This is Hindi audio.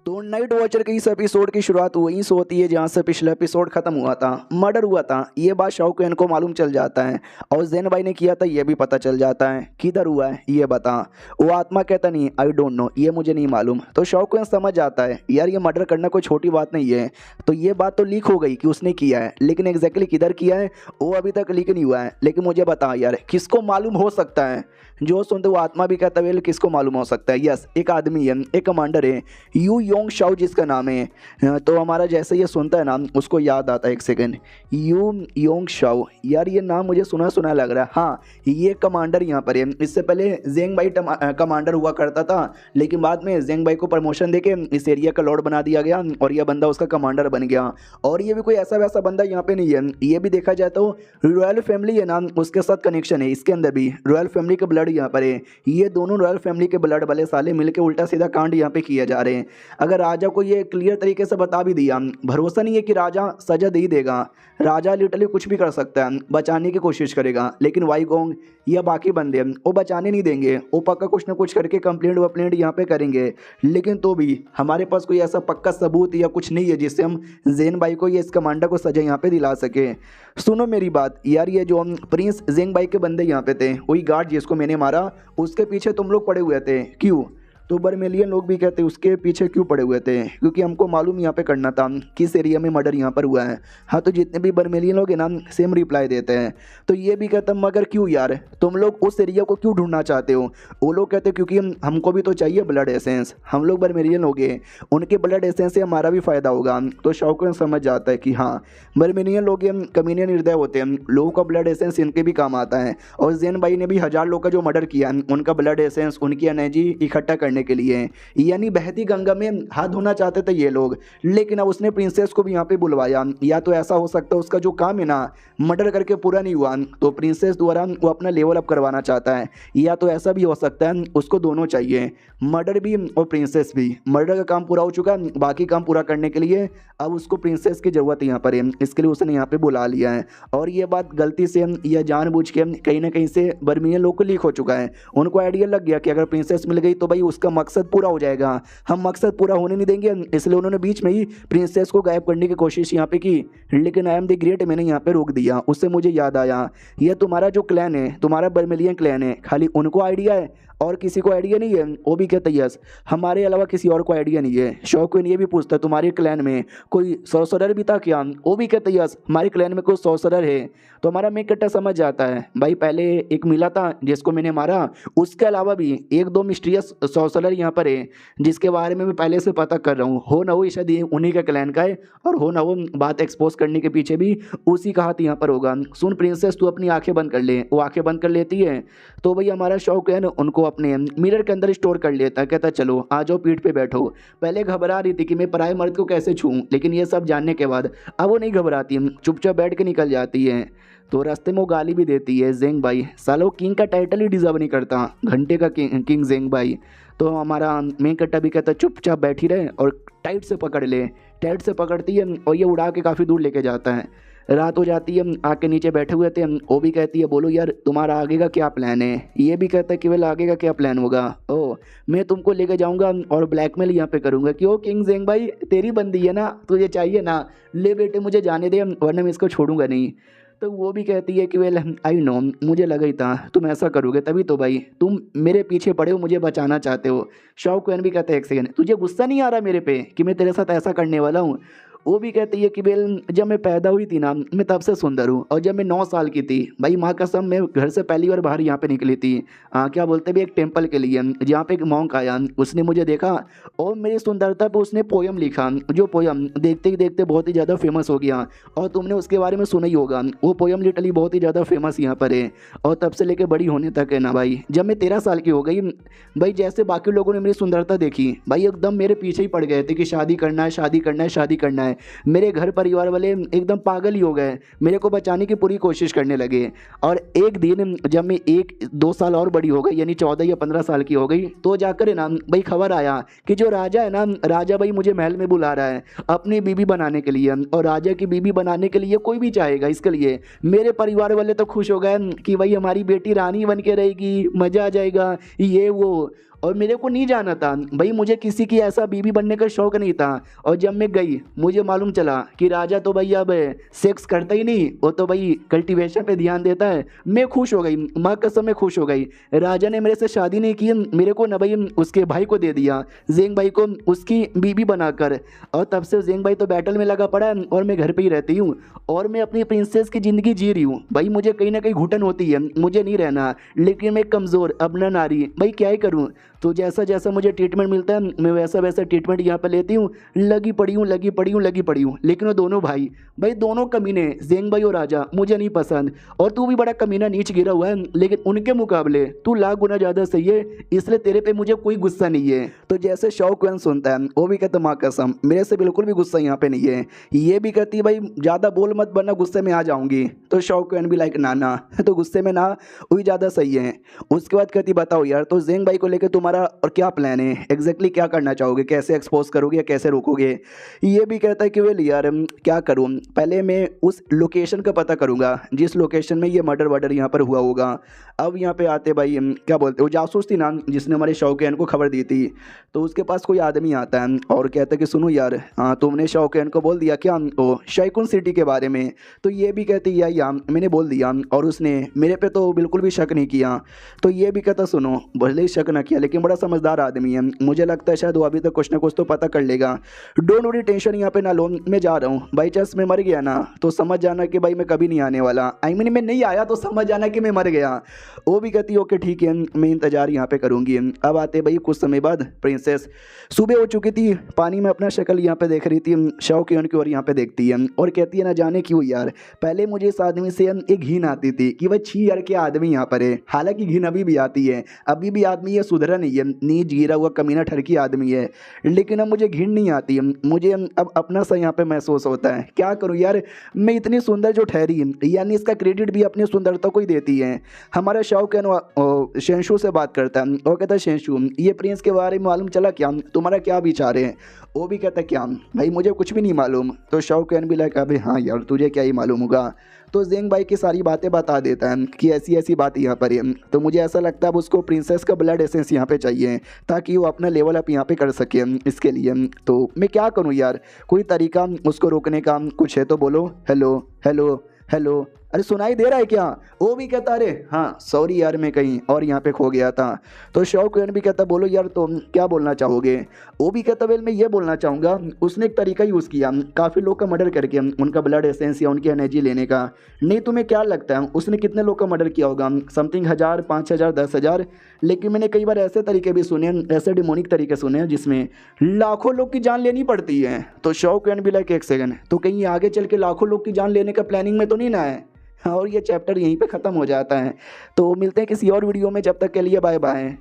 तो नाइट वॉचर के इस एपिसोड की शुरुआत वहीं से होती है जहाँ से पिछला एपिसोड खत्म हुआ था। मर्डर हुआ था, ये बात शाओकेन को मालूम चल जाता है और जेन भाई ने किया था ये भी पता चल जाता है। किधर हुआ है ये बता। वो आत्मा कहता नहीं आई डोंट नो, ये मुझे नहीं मालूम। तो शाओकेन समझ जाता है यार ये मर्डर करना कोई छोटी बात नहीं है। तो ये बात तो लीक हो गई कि उसने किया है, लेकिन एग्जैक्टली किधर किया है वो अभी तक लीक नहीं हुआ है। लेकिन मुझे बता यार किसको मालूम हो सकता है। जो सुनते वो आत्मा भी कहता है किसको मालूम हो सकता है। यस, एक आदमी है, एक कमांडर है, यू योंग शाओ जिसका नाम है। तो हमारा जैसे ये सुनता है नाम उसको याद आता है। एक सेकंड, यू योंग शाओ, यार ये नाम मुझे सुना सुना लग रहा है। हाँ, ये कमांडर यहाँ पर है। इससे पहले जेंग भाई कमांडर हुआ करता था, लेकिन बाद में जेंग भाई को प्रमोशन देके इस एरिया का लॉर्ड बना दिया गया और यह बंदा उसका कमांडर बन गया। और ये भी कोई ऐसा वैसा बंदा यहाँ पे नहीं है, ये भी देखा जाए तो रॉयल फैमिली है ना, उसके साथ कनेक्शन है। इसके अंदर भी रॉयल फैमिली का ब्लड यहाँ पर है। ये दोनों रॉयल फैमिली के ब्लड वाले साले मिलके उल्टा सीधा कांड यहाँ पे किए जा रहे हैं। अगर राजा को ये क्लियर तरीके से बता भी दिया, भरोसा नहीं है कि राजा सजा दे ही देगा। राजा लिटरली कुछ भी कर सकता है, बचाने की कोशिश करेगा, लेकिन वाईगोंग या बाकी बंदे वो बचाने नहीं देंगे। वो पक्का कुछ ना कुछ करके कंप्लेंट वप्लेंट यहाँ पे करेंगे। लेकिन तो भी हमारे पास कोई ऐसा पक्का सबूत या कुछ नहीं है जिससे हम जेन भाई को या इस कमांडर को सजा यहाँ पे दिला सके। सुनो मेरी बात यार, ये जो प्रिंस जेंग भाई के बंदे यहाँ पे थे, वही गार्ड जिसको मैंने मारा उसके पीछे तुम लोग पड़े हुए थे, क्यों? तो बर्मेलियन लोग भी कहते उसके पीछे क्यों पड़े हुए थे, क्योंकि हमको मालूम यहाँ पे करना था किस एरिया में मर्डर यहाँ पर हुआ है। हाँ, तो जितने भी बर्मेलियन लोग हैं ना सेम रिप्लाई देते हैं। तो ये भी कहता मगर क्यों यार, तुम लोग उस एरिया को क्यों ढूंढना चाहते हो? वो लोग कहते क्योंकि हमको भी तो चाहिए ब्लड एसेंस, हम लोग बर्मेलियन लोग हैं, उनके ब्लड एसेंस से हमारा भी फ़ायदा होगा। तो शाओकेन समझ जाता है कि हाँ बर्मेलियन लोग कमीने निर्दय होते हैं, लोगों का ब्लड एसेंस इनके भी काम आता है। और जेन भाई ने भी 1000 लोग का जो मर्डर किया उनका ब्लड एसेंस, उनकी एनर्जी इकट्ठा करने के लिए, यानी बहती गंगा में हाथ धोना चाहते थे ये लोग। लेकिन अब उसने प्रिंसेस को भी यहाँ पे बुलवाया। या तो ऐसा हो सकता है उसका जो काम है ना मर्डर करके पूरा नहीं हुआ, तो प्रिंसेस द्वारा वो अपना लेवल अप करवाना चाहता है। या तो ऐसा भी हो सकता है उसको दोनों चाहिए, मर्डर भी और प्रिंसेस भी। मर्डर का काम पूरा हो चुका है, बाकी काम पूरा करने के लिए अब उसको प्रिंसेस की ज़रूरत यहाँ पर है, इसके लिए उसने यहाँ पे बुला लिया है। और ये बात गलती से या जानबूझ के कहीं ना कहीं से बर्मियन लोग को लीक हो चुका है। उनको आइडिया लग गया कि अगर प्रिंसेस मिल गई तो भाई उसका मकसद पूरा हो जाएगा, हम मकसद पूरा होने नहीं देंगे। इसलिए उन्होंने बीच में ही प्रिंसेस को गायब करने की कोशिश यहाँ पे की, लेकिन आई एम द ग्रेट मैंने यहाँ पे रोक दिया। उससे मुझे याद आया ये तुम्हारा जो क्लैन है, तुम्हारा बर्मेलियन क्लैन है, खाली उनको आइडिया है और किसी को आइडिया नहीं है? वो भी कहते यस, हमारे अलावा किसी और को आइडिया नहीं है। शाओकेन ये भी पूछता तुम्हारे क्लैन में कोई सॉर्सरर भी था क्या? वो भी कहते यस, हमारे क्लैन में कोई सॉर्सरर है। तो हमारा मेन कट्टा समझ जाता है भाई पहले एक मिला था जिसको मैंने मारा, उसके अलावा भी एक दो मिस्टीरियस सॉर्सरर यहाँ पर है जिसके बारे में मैं पहले से पता कर रहा हूँ। हो ना हो शायद उन्हीं का क्लैन का है, और हो ना हो बात एक्सपोज करने के पीछे भी उसी का हाथ यहाँ पर होगा। सुन प्रिंसेस तू अपनी आंखें बंद कर ले। वो आंखें बंद कर लेती है तो भाई हमारा शाओकेन उनको अपने मिरर के अंदर स्टोर कर लेता है। कहता चलो आ जाओ पीठ पे बैठो। पहले घबरा रही थी कि मैं पराये मर्द को कैसे छूऊं, लेकिन ये सब जानने के बाद अब वो नहीं घबराती, चुपचाप बैठ के निकल जाती है। तो रास्ते में वो गाली भी देती है, जेंग भाई सालो किंग का टाइटल ही डिजर्व नहीं करता, घंटे का किंग जेंग भाई। तो हमारा मेन कट्टा भी कहता चुपचाप बैठी रहे और टाइट से पकड़ ले। टाइट से पकड़ती है और ये उड़ा के काफ़ी दूर लेके जाता है। रात हो जाती है, आग के नीचे बैठे हुए थे। वो भी कहती है बोलो यार तुम्हारा आगे का क्या प्लान है? ये भी कहता है कि वेल आगे का क्या प्लान होगा? ओ मैं तुमको लेके जाऊंगा और ब्लैकमेल यहाँ पे करूंगा कि ओ किंग जेंग भाई तेरी बंदी है ना, तुझे चाहिए ना, ले बेटे मुझे जाने दे वरना मैं इसको छोड़ूंगा नहीं। तो वो भी कहती है कि वेल आई नो, मुझे लगा ही था तुम ऐसा करोगे, तभी तो भाई तुम मेरे पीछे पड़े हो, मुझे बचाना चाहते हो। शाओकेन भी कहता है एक सेकंड, तुझे गुस्सा नहीं आ रहा मेरे पे कि मैं तेरे साथ ऐसा करने वाला हूँ? वो भी कहती है कि बेल जब मैं पैदा हुई थी ना मैं तब से सुंदर हूँ, और जब मैं 9 साल की थी भाई माँ कसम मैं घर से पहली बार बाहर यहाँ पे निकली थी क्या बोलते भी एक टेम्पल के लिए, जहाँ पे एक मॉन्क आया, उसने मुझे देखा और मेरी सुंदरता पे उसने पोयम लिखा, जो पोयम देखते ही देखते बहुत ही ज़्यादा फेमस हो गया। और तुमने उसके बारे में सुना ही होगा, वो पोयम लिटरली बहुत ही ज़्यादा फेमस यहाँ पर है। और तब से लेकर बड़ी होने तक है ना भाई, जब मैं 13 साल की हो गई भाई, जैसे बाकी लोगों ने मेरी सुंदरता देखी भाई एकदम मेरे पीछे ही पड़ गए थे कि शादी करना है, शादी करना है, शादी करना है। मेरे घर परिवार वाले एकदम पागल ही हो गए, मेरे को बचाने की पूरी कोशिश करने लगे। और एक दिन जब मैं 1-2 साल और बड़ी हो गई, यानी 14 या 15 साल की हो गई, तो जाकर है ना भाई खबर आया कि जो राजा है ना, राजा भाई मुझे महल में बुला रहा है अपनी बीबी बनाने के लिए। और राजा की बीबी बनाने के लिए कोई भी चाहेगा, इसके लिए मेरे परिवार वाले तो खुश हो गए कि भाई हमारी बेटी रानी बन के रहेगी, मज़ा आ जाएगा ये वो। और मेरे को नहीं जाना था भाई, मुझे किसी की ऐसा बीवी बनने का शौक नहीं था। और जब मैं गई मुझे मालूम चला कि राजा तो भाई अब सेक्स करता ही नहीं, वो तो भाई कल्टीवेशन पे ध्यान देता है। मैं खुश हो गई, माँ कसम मैं खुश हो गई। राजा ने मेरे से शादी नहीं की, मेरे को न भाई उसके भाई को दे दिया, जेंग भाई को उसकी बीवी बनाकर। और तब से जेंग भाई तो बैटल में लगा पड़ा है और मैं घर पे ही रहती हूँ और मैं अपनी प्रिंसेस की ज़िंदगी जी रही हूँ। भाई मुझे कहीं ना कहीं घुटन होती है, मुझे नहीं रहना, लेकिन मैं कमज़ोर अपना नारी, भाई क्या ही करूँ। तो जैसा जैसा मुझे ट्रीटमेंट मिलता है मैं वैसा वैसा ट्रीटमेंट यहाँ पर लेती हूँ। लगी पड़ी हूँ लगी पड़ी हूँ लगी पड़ी हूँ। लेकिन वो दोनों भाई, भाई दोनों कमीने, जेंग भाई और राजा, मुझे नहीं पसंद। और तू भी बड़ा कमीना नीच गिरा हुआ है, लेकिन उनके मुकाबले तू लाख गुना ज़्यादा सही है, इसलिए तेरे पे मुझे कोई गुस्सा नहीं है। तो जैसे शौकन सुनता है वो भी कहता माँ कसम मेरे से बिल्कुल भी गुस्सा यहाँ पे नहीं है। ये भी कहती भाई ज़्यादा बोल मत वरना गुस्से में आ जाऊँगी। तो शौकन भी लाइक नाना तो गुस्से में ना, वही ज़्यादा सही है। उसके बाद कहती बताओ यार, तो जेंग भाई को लेकर तुम्हारा और क्या प्लान है, एग्जैक्टली क्या करना चाहोगे, कैसे एक्सपोज करोगे या कैसे रोकोगे। ये भी कहता है कि वेल यार क्या करूँ, पहले मैं उस लोकेशन का पता करूँगा जिस लोकेशन में ये मर्डर वर्डर यहाँ पर हुआ होगा। अब यहाँ पे आते भाई क्या बोलते वो जासूस थी ना जिसने हमारे शौकैन को खबर दी थी। तो उसके पास कोई आदमी आता है और कहता है कि सुनो यार, हाँ तुमने शौकैन को बोल दिया क्या ओ शैकुन सिटी के बारे में। तो ये भी कहती या मैंने बोल दिया और उसने मेरे पे तो बिल्कुल भी शक नहीं किया। तो ये भी कहता सुनो भले ही शक ना किया लेकिन बड़ा समझदार आदमी है, मुझे लगता है शायद वो अभी तक कुछ ना कुछ तो पता कर लेगा। डोंट वरी टेंशन यहाँ पे ना लो, मैं जा रहा हूँ। बाई चांस मैं मर गया ना तो समझ जाना कि भाई मैं कभी नहीं आने वाला, आई मीन मैं नहीं आया तो समझ जाना कि मैं मर गया। वो भी कहती ओके ठीक है मैं इंतज़ार यहाँ पे करूँगी। अब आते भाई कुछ समय बाद प्रिंसेस सुबह हो चुकी थी, पानी में अपना शक्ल यहाँ पे देख रही थी, शौकैन की ओर यहाँ पे देखती है और कहती है ना जाने क्यों यार, पहले मुझे इस आदमी से एक घिन आती थी कि वह छी यार के आदमी यहाँ पर है। हालांकि घिन अभी भी आती है, अभी भी आदमी ये सुधरा नहीं है, नीच गिरा हुआ कमीना ठरकी आदमी है, लेकिन अब मुझे घिन नहीं आती है, मुझे अब अपना सा यहाँ पे महसूस होता है। क्या करूँ यार, मैं इतनी सुंदर जो ठहरी, यानी इसका क्रेडिट भी अपनी सुंदरता को ही देती है। हमारा शौकैन शेंशु से बात करता है और कहता है शेंशु ये प्रिंस के बारे में मालूम चला क्या, तुम्हारा क्या विचार है। वो भी कहता है क्या भाई मुझे कुछ भी नहीं मालूम। तो शौकैन भी लगा अबे हाँ यार तुझे क्या ही मालूम होगा। तो जेंग भाई की सारी बातें बता देता है कि ऐसी ऐसी बात यहाँ पर है। तो मुझे ऐसा लगता है अब उसको प्रिंसेस का ब्लड एसेंस यहाँ पे चाहिए ताकि वो अपना लेवल अप यहाँ पे कर सके इसके लिए। तो मैं क्या करूँ यार, कोई तरीका उसको रोकने का कुछ है तो बोलो। हेलो हेलो हेलो, अरे सुनाई दे रहा है क्या। वो भी कहता अरे हाँ सॉरी यार मैं कहीं और यहाँ पे खो गया था। तो शौकैन भी कहता बोलो यार तुम क्या बोलना चाहोगे। वो भी कहता वेल मैं ये बोलना चाहूँगा उसने एक तरीका यूज़ किया काफ़ी लोग का मर्डर करके उनका ब्लड एसेंस या उनकी एनर्जी लेने का। नहीं तुम्हें क्या लगता है उसने कितने लोग का मर्डर किया होगा, समथिंग 1000 5000 10,000। लेकिन मैंने कई बार ऐसे तरीके भी सुने हैं, ऐसे डिमोनिक तरीके सुने हैं जिसमें लाखों लोग की जान लेनी पड़ती है। तो शौकैन भी लाइक एक सेकंड, तो कहीं आगे चल के लाखों लोग की जान लेने का प्लानिंग में तो नहीं ना है। और ये चैप्टर यहीं पे ख़त्म हो जाता है। तो मिलते हैं किसी और वीडियो में, जब तक के लिए बाय बाय।